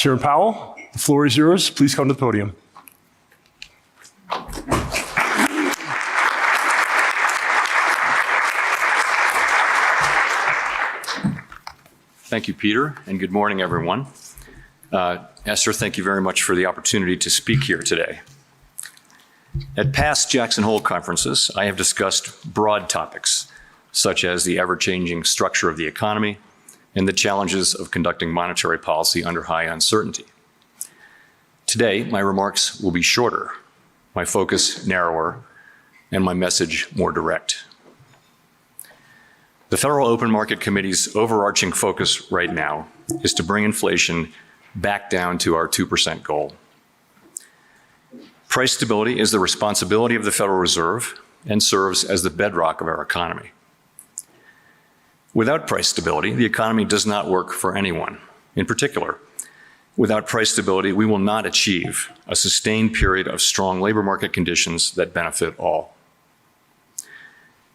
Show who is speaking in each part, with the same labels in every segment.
Speaker 1: Chairman Powell, the floor is yours. Please come to the podium.
Speaker 2: Thank you, Peter, and good morning, everyone. Esther, thank you very much for the opportunity to speak here today. At past Jackson Hole conferences, I have discussed broad topics, such as the ever-changing structure of the economy and the challenges of conducting monetary policy under high uncertainty. Today, my remarks will be shorter, my focus narrower, and my message more direct. The Federal Open Market Committee's overarching focus right now is to bring inflation back down to our 2% goal. Price stability is the responsibility of the Federal Reserve and serves as the bedrock of our economy. Without price stability, the economy does not work for anyone. In particular, without price stability, we will not achieve a sustained period of strong labor market conditions that benefit all.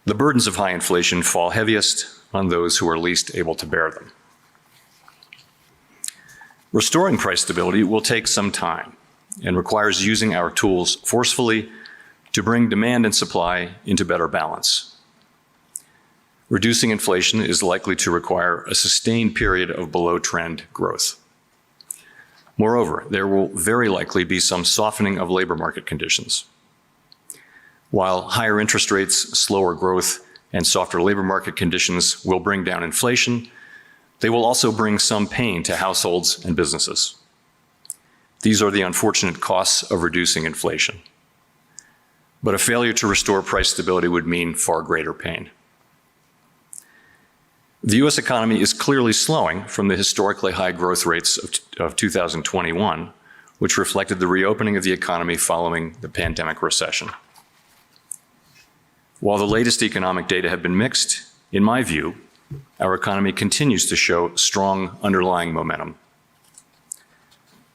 Speaker 2: The burdens of high inflation fall heaviest on those who are least able to bear them. Restoring price stability will take some time and requires using our tools forcefully to bring demand and supply into better balance. Reducing inflation is likely to require a sustained period of below-trend growth. Moreover, there will very likely be some softening of labor market conditions. While higher interest rates, slower growth, and softer labor market conditions will bring down inflation, they will also bring some pain to households and businesses. These are the unfortunate costs of reducing inflation. But a failure to restore price stability would mean far greater pain. The U.S. economy is clearly slowing from the historically high growth rates of 2021, which reflected the reopening of the economy following the pandemic recession. While the latest economic data have been mixed, in my view, our economy continues to show strong underlying momentum.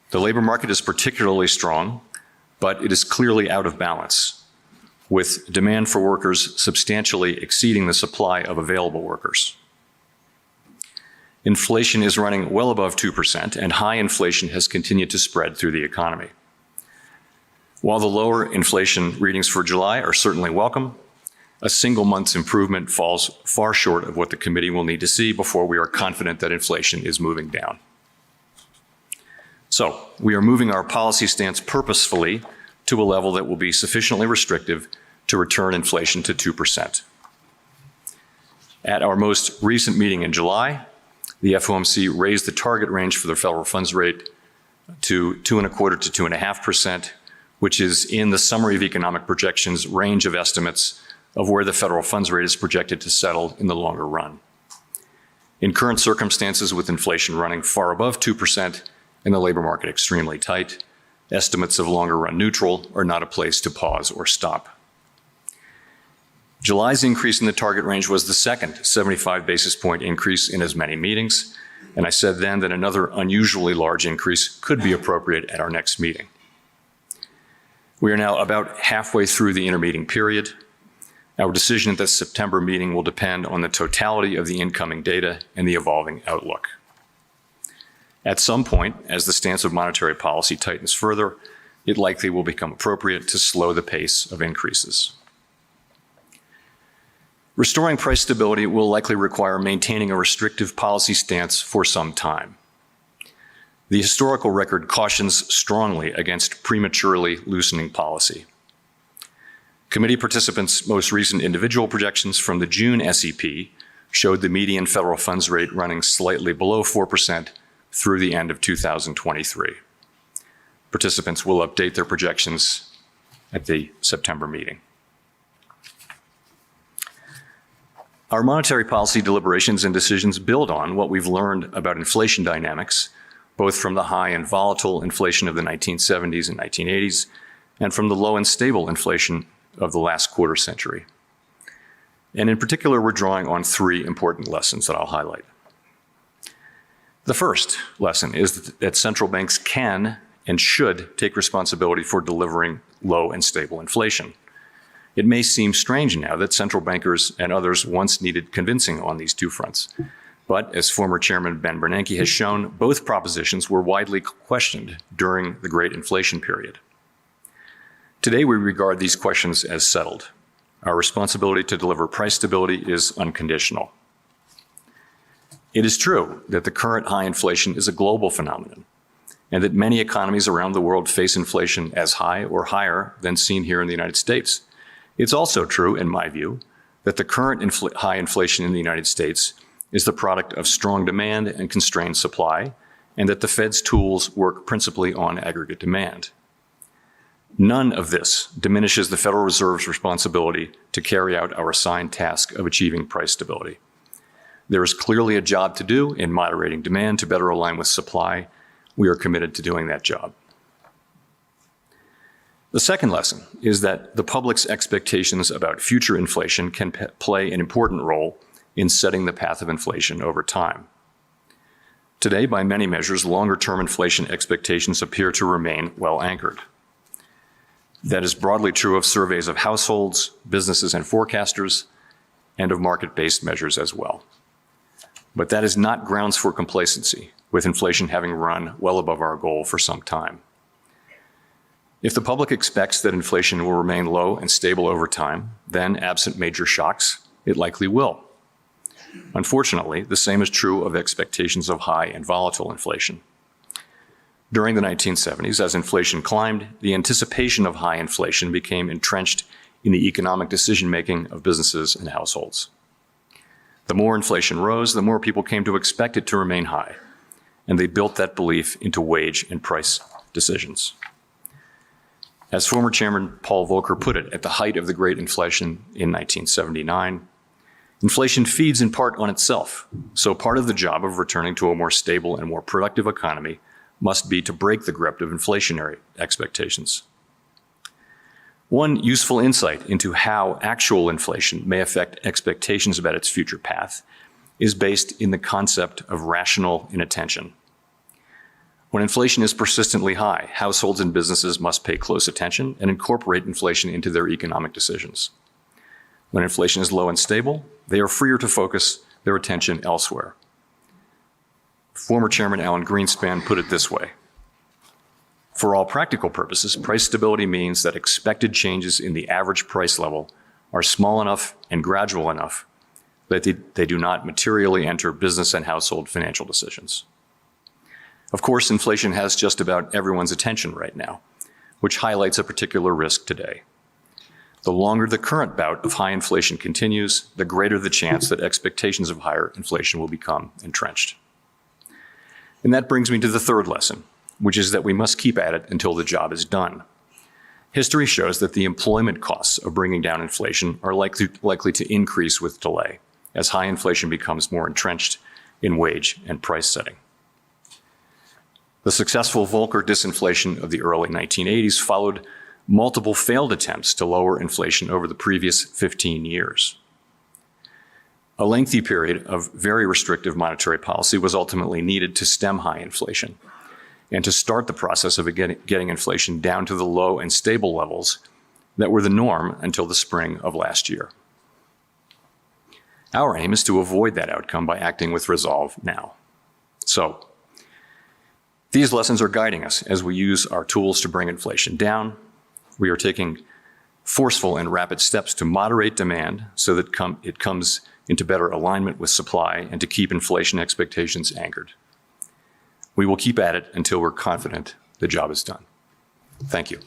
Speaker 2: The labor market is particularly strong, but it is clearly out of balance, with demand for workers substantially exceeding the supply of available workers. Inflation is running well above 2%, and high inflation has continued to spread through the economy. While the lower inflation readings for July are certainly welcome, a single month's improvement falls far short of what the committee will need to see before we are confident that inflation is moving down. So, we are moving our policy stance purposefully to a level that will be sufficiently restrictive to return inflation to 2%. At our most recent meeting in July, the FOMC raised the target range for the federal funds rate to 2.25% to 2.5%, which is in the Summary of Economic Projections range of estimates of where the federal funds rate is projected to settle in the longer run. In current circumstances, with inflation running far above 2% and the labor market extremely tight, estimates of longer run neutral are not a place to pause or stop. July's increase in the target range was the second 75 basis point increase in as many meetings, and I said then that another unusually large increase could be appropriate at our next meeting. We are now about halfway through the intermeeting period. Our decision at the September meeting will depend on the totality of the incoming data and the evolving outlook. At some point, as the stance of monetary policy tightens further, it likely will become appropriate to slow the pace of increases. Restoring price stability will likely require maintaining a restrictive policy stance for some time. The historical record cautions strongly against prematurely loosening policy. Committee participants' most recent individual projections from the June SEP showed the median federal funds rate running slightly below 4% through the end of 2023. Participants will update their projections at the September meeting. Our monetary policy deliberations and decisions build on what we've learned about inflation dynamics, both from the high and volatile inflation of the 1970s and 1980s, and from the low and stable inflation of the last quarter century. And in particular, we're drawing on three important lessons that I'll highlight. The first lesson is that central banks can and should take responsibility for delivering low and stable inflation. It may seem strange now that central bankers and others once needed convincing on these two fronts, But as former Chairman Ben Bernanke has shown, both propositions were widely questioned during the Great Inflation period. Today, we regard these questions as settled. Our responsibility to deliver price stability is unconditional. It is true that the current high inflation is a global phenomenon, and that many economies around the world face inflation as high or higher than seen here in the United States. It's also true, in my view, that the current high inflation in the United States is the product of strong demand and constrained supply, and that the Fed's tools work principally on aggregate demand. None of this diminishes the Federal Reserve's responsibility to carry out our assigned task of achieving price stability. There is clearly a job to do in moderating demand to better align with supply. We are committed to doing that job. The second lesson is that the public's expectations about future inflation can play an important role in setting the path of inflation over time. Today, by many measures, longer-term inflation expectations appear to remain well anchored. That is broadly true of surveys of households, businesses, and forecasters, and of market-based measures as well. But that is not grounds for complacency, with inflation having run well above our goal for some time. If the public expects that inflation will remain low and stable over time, then, absent major shocks, it likely will. Unfortunately, the same is true of expectations of high and volatile inflation. During the 1970s, as inflation climbed, the anticipation of high inflation became entrenched in the economic decision-making of businesses and households. The more inflation rose, the more people came to expect it to remain high, and they built that belief into wage and price decisions. As former Chairman Paul Volcker put it at the height of the Great Inflation in 1979, inflation feeds in part on itself, so part of the job of returning to a more stable and more productive economy must be to break the grip of inflationary expectations. One useful insight into how actual inflation may affect expectations about its future path is based in the concept of rational inattention. When inflation is persistently high, households and businesses must pay close attention and incorporate inflation into their economic decisions. When inflation is low and stable, they are freer to focus their attention elsewhere. Former Chairman Alan Greenspan put it this way: for all practical purposes, price stability means that expected changes in the average price level are small enough and gradual enough that they do not materially enter business and household financial decisions. Of course, inflation has just about everyone's attention right now, which highlights a particular risk today. The longer the current bout of high inflation continues, the greater the chance that expectations of higher inflation will become entrenched. And that brings me to the third lesson, which is that we must keep at it until the job is done. History shows that the employment costs of bringing down inflation are likely to increase with delay, as high inflation becomes more entrenched in wage and price setting. The successful Volcker disinflation of the early 1980s followed multiple failed attempts to lower inflation over the previous 15 years. A lengthy period of very restrictive monetary policy was ultimately needed to stem high inflation and to start the process of getting inflation down to the low and stable levels that were the norm until the spring of last year. Our aim is to avoid that outcome by acting with resolve now. So, these lessons are guiding us as we use our tools to bring inflation down. We are taking forceful and rapid steps to moderate demand so that it comes into better alignment with supply and to keep inflation expectations anchored. We will keep at it until we're confident the job is done. Thank you.